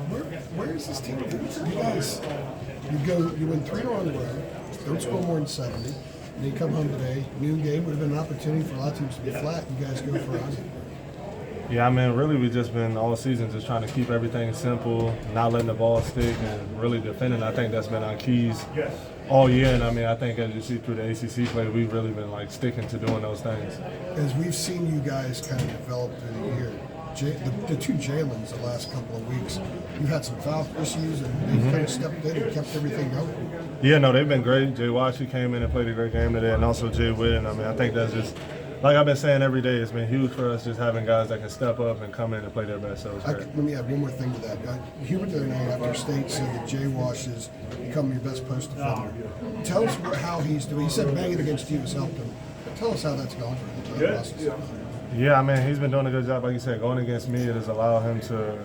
Where is this team? You guys, you win 3 in a row on the road, don't score more than 70, and you come home today. Noon game would have been an opportunity for a lot of teams to be flat. You guys go for it. Yeah, I mean, really, we've just been all season just trying to keep everything simple, not letting the ball stick, and really defending. I think that's been our keys all year. And I mean, I think as you see through the ACC play, we've really been like sticking to doing those things. As we've seen you guys kind of develop through the year, the 2 Jaelens the last couple of weeks, you've had some foul issues, and they've kind of stepped in and kept everything going. Yeah, no, they've been great. Jae'Lyn came in and played a great game today, and also Jae'Lyn. I mean, I think that's just, like I've been saying every day, it's been huge for us just having guys that can step up and come in and play their best. So it's great. Let me add one more thing to that. Hubert the other night after state said that Jae'Lyn has become your best post defender. Tell us how he's doing. He said banging against you has helped him. But tell us how that's gone for him. Yeah, I mean, he's been doing a good job. Like you said, going against me, it has allowed him to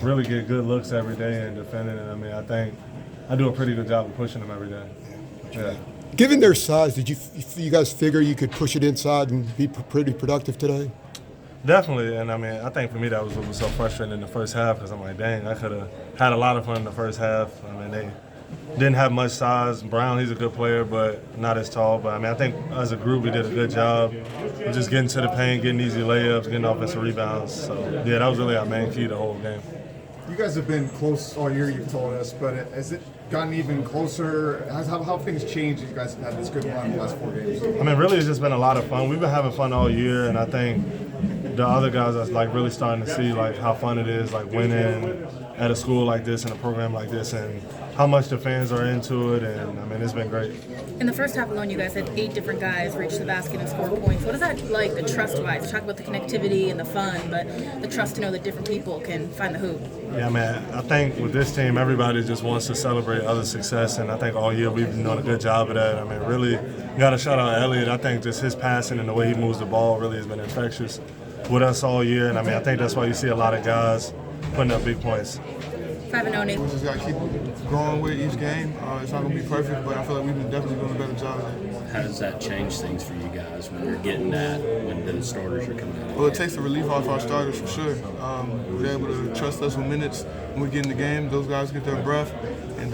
really get good looks every day and defending. And I mean, I think I do a pretty good job of pushing him every day. Yeah. Given their size, did you guys figure you could push it inside and be pretty productive today? Definitely, and I mean, I think for me that was what was so frustrating in the first half because I'm like, dang, I could have had a lot of fun in the first half. I mean, they didn't have much size. Brown, he's a good player, but not as tall. But I mean, I think as a group we did a good job of just getting to the paint, getting easy layups, getting offensive rebounds. So yeah, that was really our main key the whole game. You guys have been close all year, you've told us, but has it gotten even closer? How have things changed? You guys have had this good run in the last 4 games. I mean, really, it's just been a lot of fun. We've been having fun all year, and I think the other guys are like really starting to see like how fun it is, like winning at a school like this and a program like this, and how much the fans are into it. And I mean, it's been great. In the first half alone, you guys had 8 different guys reach the basket and score points. What is that like, the trust-wise? Talk about the connectivity and the fun, but the trust to know that different people can find the hoop. Yeah, man, I think with this team, everybody just wants to celebrate other success, and I think all year we've been doing a good job of that. I mean, really, got to shout out Elliott. I think just his passing and the way he moves the ball really has been infectious with us all year, and I mean, I think that's why you see a lot of guys putting up big points. 5-0, Nate. We just got to keep growing with each game. It's not going to be perfect, but I feel like we've been definitely doing a better job of it. How does that change things for you guys when you're getting that, when the starters are coming in? Well, it takes the relief off our starters for sure. They're able to trust us with minutes when we get in the game. Those guys get their breath, and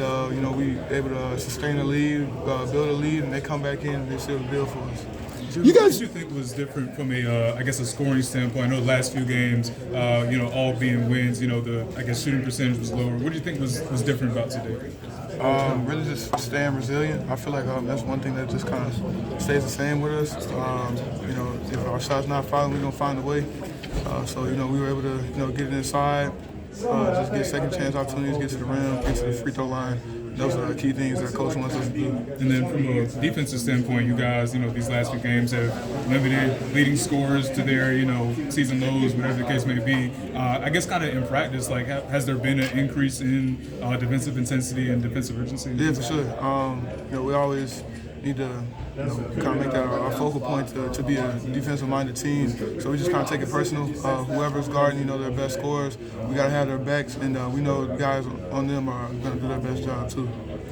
we able to sustain a lead, build a lead, and they come back in and they seal the deal for us. You guys, what did you think was different from a scoring standpoint? I know the last few games, all being wins, the shooting percentage was lower. What do you think was different about today? Really just staying resilient. I feel like that's one thing that just kind of stays the same with us. If our shot's not falling, we're gonna find a way. We were able to get it inside, just get second chance opportunities, get to the rim, get to the free throw line. Those are the key things that coach wants us to do. And then from a defensive standpoint, you guys, these last few games have limited leading scorers to their, season lows, whatever the case may be. I guess kind of in practice, like, has there been an increase in defensive intensity and defensive urgency? Yeah, for sure. We always need to kind of make that our focal point to be a defensive-minded team. So we just kind of take it personal. Whoever's guarding, their best scorers, we got to have their backs, and we know the guys on them are going to do their best job too.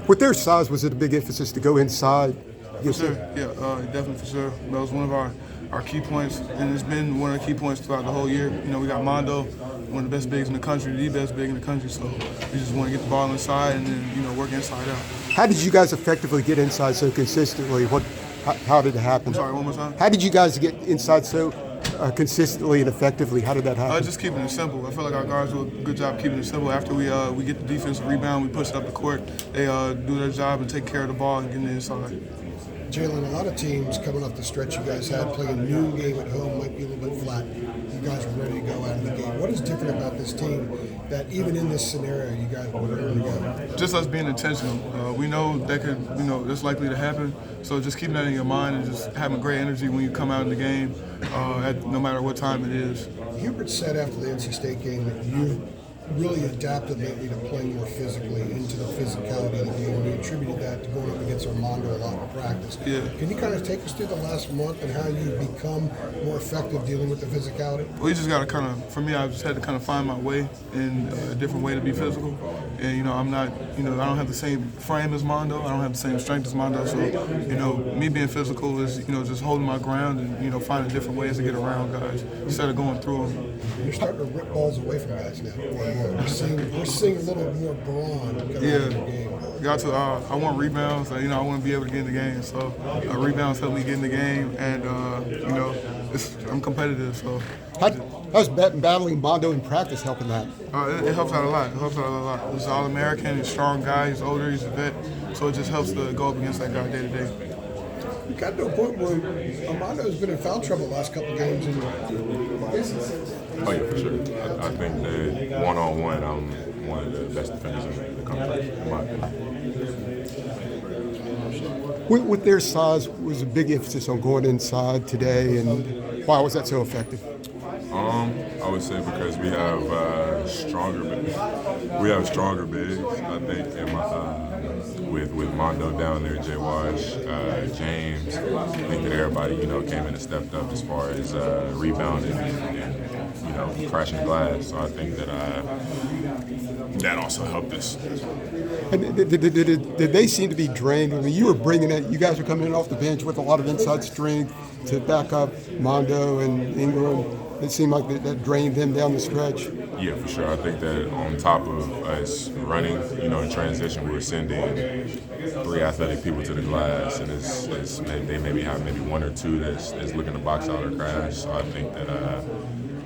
With their size, was it a big emphasis to go inside? For sure, yeah, definitely for sure. That was one of our key points, and it's been one of the key points throughout the whole year. We got Armando, one of the best bigs in the country, the best big in the country, so we just want to get the ball inside and then, work inside out. How did you guys effectively get inside so consistently? How did it happen? I'm sorry, one more time? How did you guys get inside so consistently and effectively? How did that happen? Just keeping it simple. I feel like our guards do a good job keeping it simple. After we get the defensive rebound, we push it up the court, they do their job and take care of the ball and get it inside. Jalen, a lot of teams coming off the stretch you guys had, playing a noon game at home might be a little bit flat. You guys were ready to go out of the game. What is different about this team that even in this scenario you guys were ready to go? Just us being intentional. We know that that's likely to happen. So just keeping that in your mind and just having great energy when you come out in the game, no matter what time it is. Hubert said after the NC State game that you really adapted lately to playing more physically into the physicality of the game, and he attributed that to going up against Armando a lot in practice. Yeah. Can you kind of take us through the last month and how you've become more effective dealing with the physicality? Well, you just got to for me, I just had to kind of find my way in a different way to be physical. And, I'm not, I don't have the same frame as Mondo. I don't have the same strength as Mondo. So, me being physical is, just holding my ground and, finding different ways to get around guys instead of going through them. You're starting to rip balls away from guys now. more. We're seeing a little more brawn come out of your game. Got to. I want rebounds. I want to be able to get in the game. So rebounds help me get in the game, and I'm competitive. So How's battling Mondo in practice helping that? it helps out a lot. He's an All-American. He's a strong guy. He's older. He's a vet. So it just helps to go up against that guy day to day. You got to a point where Armando's been in foul trouble the last couple of games. Oh yeah, for sure. I think that one-on-one, I'm one of the best defenders in the country, in my opinion. With their size, was a big emphasis on going inside today, and why was that so effective? I would say because we have stronger bigs. I think with Mondo down there, Jay Wash, James. I think that everybody came in and stepped up as far as rebounding and crashing glass. So I think that that also helped us. And did they seem to be drained? I mean, you were bringing it. You guys were coming in off the bench with a lot of inside strength to back up Mondo and Ingram. It seemed like that drained them down the stretch. Yeah, for sure. I think that on top of us running, in transition, we were sending 3 athletic people to the glass, and they maybe have one or two that's looking to box out or crash. So I think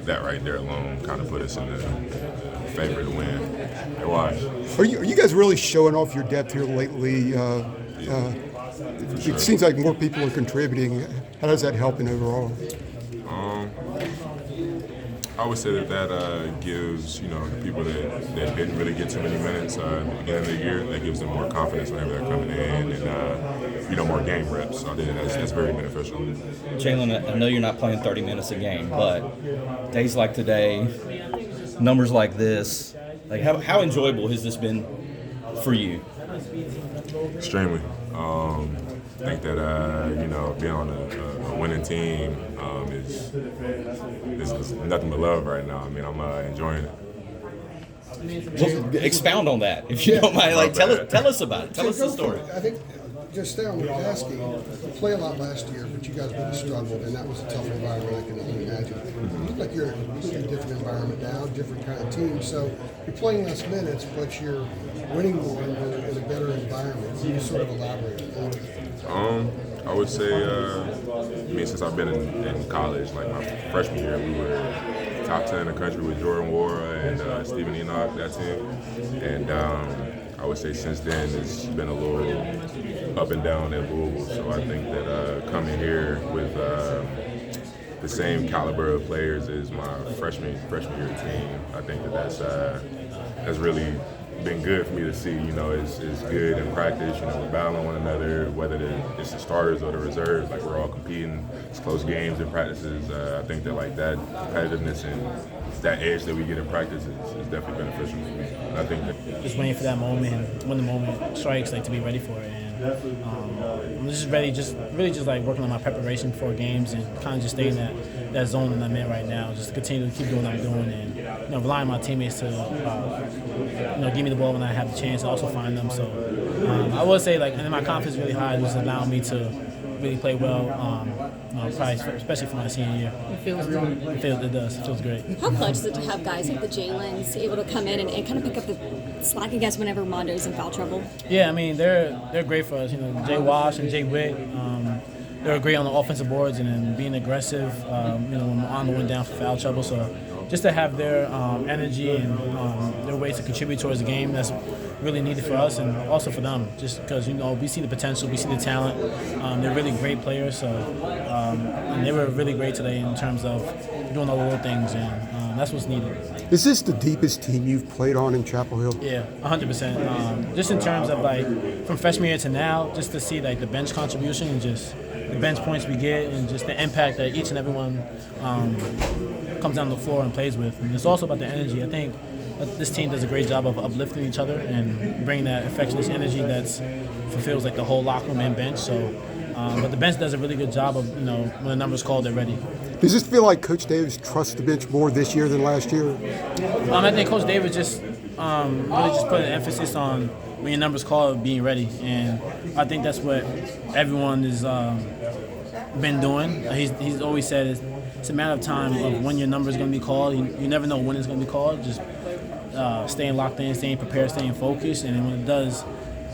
that right there alone kind of put us in the favor to win. Hey, why? Are you guys really showing off your depth here lately? It seems like more people are contributing. How does that help in overall? I would say that gives, the people that didn't really get too many minutes at the beginning of the year, that gives them more confidence whenever they're coming in and, more game reps. So I think that's very beneficial. Jalen, I know you're not playing 30 minutes a game, but days like today, numbers like this, like how enjoyable has this been for you? Extremely. I think that, being on a winning team is nothing but love right now. I mean, I'm enjoying it. Well, expound on that, if you don't mind. Like, tell us about it. Tell us the story. I think just stay on what you're asking. You played a lot last year, but you guys really struggled, and that was a tough environment, I can only imagine. You look like you're in a different environment now, different kind of team. So you're playing less minutes, but you're winning more in a better environment. Can you sort of elaborate on that? I would say, since I've been in college, like my freshman year, we were top 10 in the country with Jordan Wara and Stephen Enoch, that team. And I would say since then, it's been a little up and down in Louisville. So I think that coming here with the same caliber of players as my freshman year team, I think that's really been good for me to see. It's good in practice. We're battling one another, whether it's the starters or the reserves. Like, we're all competing. It's close games and practices. I think that that competitiveness and that edge that we get in practice is definitely beneficial for me. And I think that just waiting for that moment, when the moment strikes, to be ready for it. And I'm just ready, really like working on my preparation for games and kind of just staying in that zone that I'm in right now. Just to continue to keep doing what I'm doing and relying on my teammates to give me the ball when I have the chance and also find them. So I would say and my confidence is really high, just allowing me to really play well, probably especially for my senior year. It feels good. It does. It feels great. How clutch is it to have guys like the Jae'Lyns able to come in and kind of pick up the slack, I guess, whenever Mondo's in foul trouble? Yeah, I mean, they're great for us. Jay Wash and Jay Witt, they're great on the offensive boards and then being aggressive, when Armando went down for foul trouble. So just to have their energy and their ways to contribute towards the game, that's really needed for us and also for them, just because we see the potential, we see the talent. They're really great players, so and they were really great today in terms of doing all the little things, and that's what's needed. Is this the deepest team you've played on in Chapel Hill? Yeah, 100%. Just in terms of from freshman year to now, just to see the bench contribution and just the bench points we get and just the impact that each and everyone comes down the floor and plays with. And it's also about the energy. I think this team does a great job of uplifting each other and bringing that infectious energy that fulfills the whole locker room and bench. So, but the bench does a really good job of when the number's called, they're ready. Does this feel like Coach Davis trusts the bench more this year than last year? I think Coach Davis just really just put an emphasis on when your number's called, being ready, and I think that's what everyone has been doing. He's always said it's a matter of time of when your number is going to be called. You never know when it's going to be called. Just staying locked in, staying prepared, staying focused, and then when it does,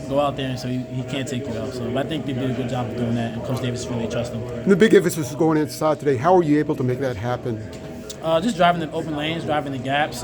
go out there, and so he can't take you out. So I think they did a good job of doing that, and Coach Davis really trusts them. And the big emphasis is going inside today. How are you able to make that happen? Just driving the open lanes, driving the gaps,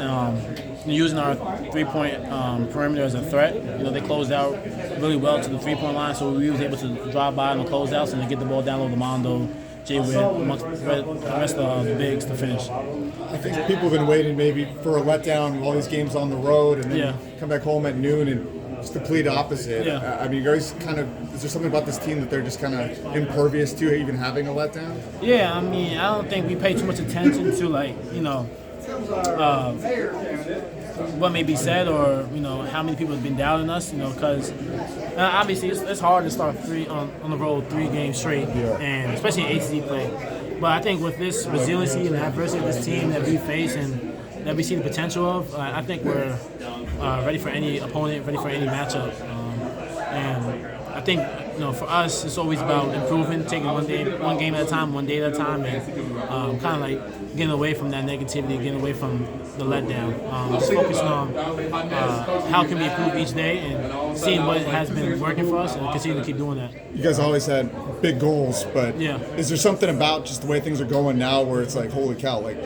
using our three-point perimeter as a threat. They closed out really well to the three-point line, so we was able to drive by on the closeouts and to get the ball down low to Armando, Jae'Lyn, amongst the rest of the bigs to finish. I think people have been waiting maybe for a letdown, all these games on the road, and then come back home at noon and it's the complete opposite. Yeah. I mean, you guys is there something about this team that they're just kind of impervious to even having a letdown? Yeah, I mean, I don't think we pay too much attention to, what may be said or, how many people have been doubting us, because obviously it's hard to start on the road 3 games straight, and especially in ACC play. But I think with this resiliency and the adversity of this team that we face and that we see the potential of, I think we're ready for any opponent, ready for any matchup. And I think, for us, it's always about improving, taking one game at a time, one day at a time, and kind of like getting away from that negativity, getting away from the letdown. Just focusing on how can we improve each day and seeing what has been working for us and continue to keep doing that. You guys always had big goals, but is there something about just the way things are going now where it's like, holy cow, like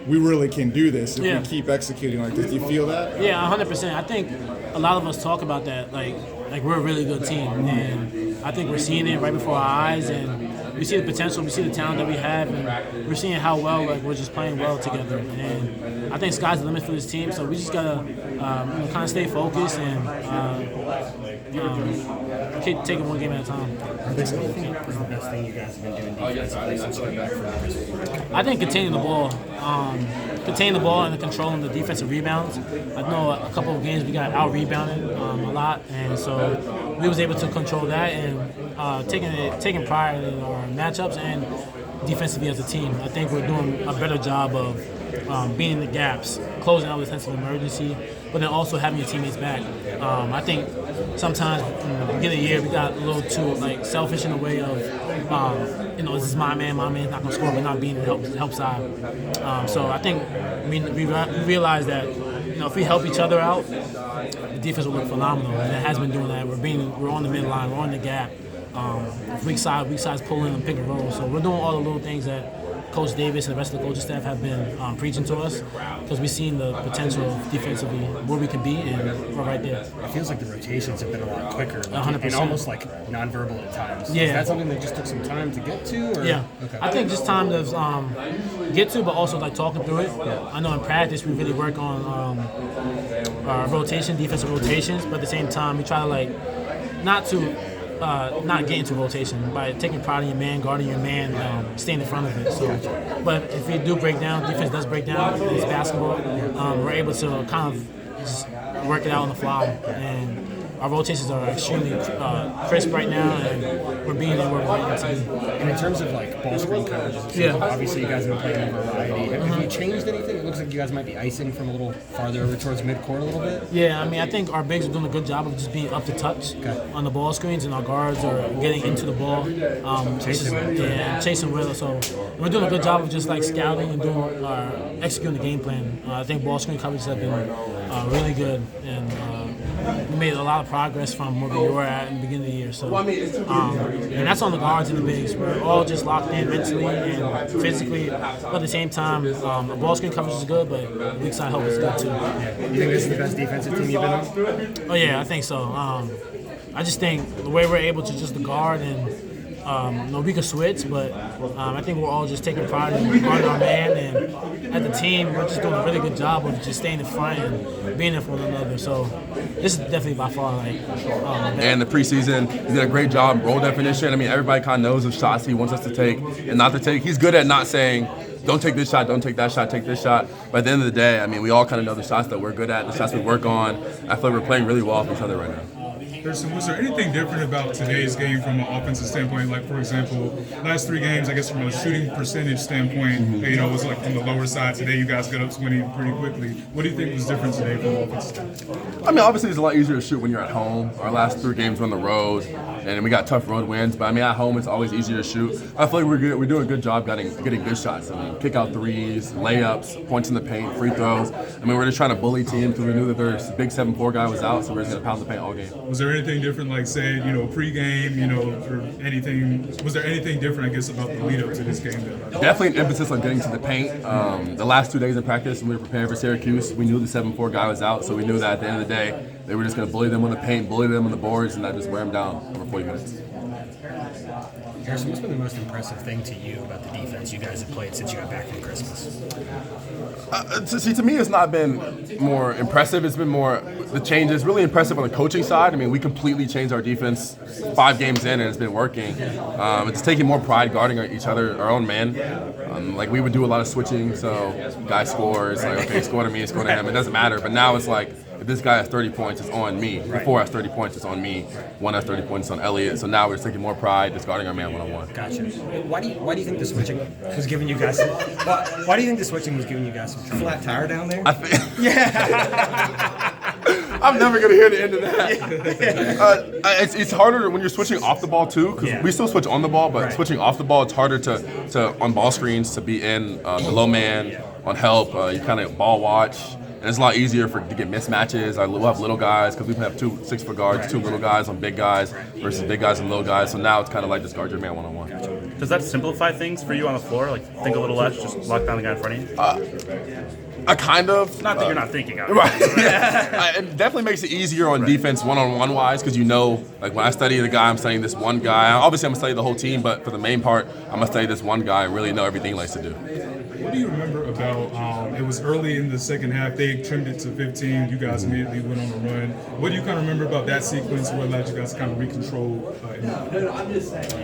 we really can do this if we keep executing like this? Do you feel that? Yeah, 100%. I think a lot of us talk about that, like we're a really good team, and I think we're seeing it right before our eyes, and we see the potential, we see the talent that we have, and we're seeing how well we're just playing well together. And I think sky's the limit for this team, so we just gotta kind of stay focused and keep taking one game at a time. What do you think is the best thing you guys have been doing defensively since coming back from this? I think containing the ball. Containing the ball and controlling the defensive rebounds. I know a couple of games we got out-rebounded a lot, and so we was able to control that and taking pride in our matchups and defensively as a team. I think we're doing a better job of being in the gaps, closing out the sense of emergency, but then also having your teammates back. I think sometimes in the beginning of the year we got a little too selfish in the way of this is my man's not going to score, but not being the help side. So I think we realize that if we help each other out, the defense will look phenomenal, and it has been doing that. We're on the midline, we're on the gap. Weak sides pulling and pick and roll. So we're doing all the little things that Coach Davis and the rest of the coaching staff have been preaching to us, because we've seen the potential defensively where we can be, and we're right there. It feels like the rotations have been a lot quicker, 100%. and almost like nonverbal at times. Yeah. Is that something that just took some time to get to? Or? Yeah. Okay. I think just time to get to, but also talking through it. Yeah. I know in practice we really work on our defensive rotations, but at the same time we try to not get into rotation by taking pride in your man, guarding your man, staying in front of it. So, but if we do break down, defense does break down. It's basketball. We're able to kind of just work it out on the fly, and our rotations are extremely crisp right now, and we're being where we're to be. And in terms of ball screen coverages, obviously you guys have been playing a variety. Have you changed anything? It looks like you guys might be icing from a little farther over towards midcourt a little bit. Yeah, I mean, I think our bigs are doing a good job of just being up to touch on the ball screens, and our guards are getting into the ball, chasing with us. So we're doing a good job of just scouting and executing the game plan. I think ball screen coverages have been really good, and we made a lot of progress from where we were at in the beginning of the year. So, and that's on the guards and the bigs. We're all just locked in mentally and physically, but at the same time, the ball screen coverage is good, but the weak side help is good too. You think this is the best defensive team you've been on? Oh yeah, I think so. I just think the way we're able to just guard and we can switch, but I think we're all just taking pride in guarding our man, and as a team, we're just doing a really good job of just staying in front and being there for one another. So this is definitely by far and the preseason, he did a great job role definition. I mean, everybody kind of knows the shots he wants us to take and not to take. He's good at not saying, don't take this shot, don't take that shot, take this shot. But at the end of the day, I mean, we all kind of know the shots that we're good at, the shots we work on. I feel like we're playing really well with each other right now. Was there anything different about today's game from an offensive standpoint? Like, for example, last 3 games, I guess from a shooting percentage standpoint, it was like on the lower side. Today, you guys got up 20 pretty quickly. What do you think was different today from an offensive standpoint? I mean, obviously, it's a lot easier to shoot when you're at home. Our last 3 games were on the road, and we got tough road wins. But I mean, at home, it's always easier to shoot. I feel like we're doing a good job getting good shots. I mean, kick out threes, layups, points in the paint, free throws. I mean, we're just trying to bully teams because we knew that their big 7'4" guy was out, so we're just gonna pound the paint all game. Was there anything different, like say, pregame, or anything? Was there anything different, I guess, about the lead up to this game? Definitely an emphasis on getting to the paint. The last 2 days in practice, when we were preparing for Syracuse, we knew the 7'4" guy was out, so we knew that at the end of the day, they were just gonna bully them on the paint, bully them on the boards, and that just wear them down over 40 minutes. Harrison, what's been the most impressive thing to you about the defense you guys have played since you got back from Christmas? To me, it's not been more impressive. It's been more the change is really impressive on the coaching side. I mean, we completely changed our defense 5 games in, and it's been working. It's taking more pride guarding each other, our own men. Like we would do a lot of switching, so guy scores, like okay, score to me, score to him. It doesn't matter. But now it's like if this guy has 30 points, it's on me. If 4 has 30 points, it's on me. 1 has 30 points, it's on Elliott. So now we're just taking more pride, just guarding our man one-on-one. Gotcha. Why do you think the switching was giving you guys? Why do you think the switching was giving you guys some trouble? Flat tire down there? I'm never gonna hear the end of that. It's harder when you're switching off the ball too, because we still switch on the ball, but switching off the ball, it's harder to on ball screens to be in the low man on help. You kind of ball watch. And it's a lot easier to get mismatches. We'll have little guys because we have 2 6-foot guards, 2 little guys on big guys versus big guys and little guys. So now it's kind of like just guard your man one-on-one. Does that simplify things for you on the floor? Like think a little less, just lock down the guy in front of you? I kind of. Not that you're not thinking of it. Right. It definitely makes it easier on defense one-on-one wise because like when I study the guy, I'm studying this one guy. Obviously, I'm going to study the whole team, but for the main part, I'm going to study this one guy and really know everything he likes to do. What do you remember about, it was early in the second half, they trimmed it to 15, you guys immediately went on a run. What do you kind of remember about that sequence, what allowed you guys to kind of recontrol?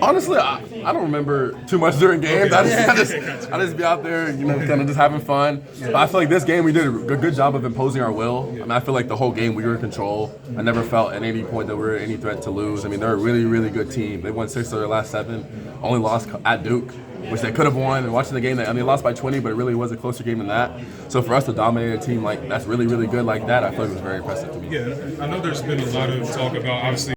Honestly, I don't remember too much during games. Okay. I just be out there, kind of just having fun. But I feel like this game we did a good job of imposing our will. I mean, I feel like the whole game we were in control. I never felt at any point that we were any threat to lose. I mean, they're a really, really good team. They won 6 of their last 7, only lost at Duke, which they could have won. And watching the game, they lost by 20, but it really was a closer game than that. So for us to dominate a team like that's really, really good like that, I feel like it was very impressive to me. Yeah, I know there's been a lot of talk about, obviously,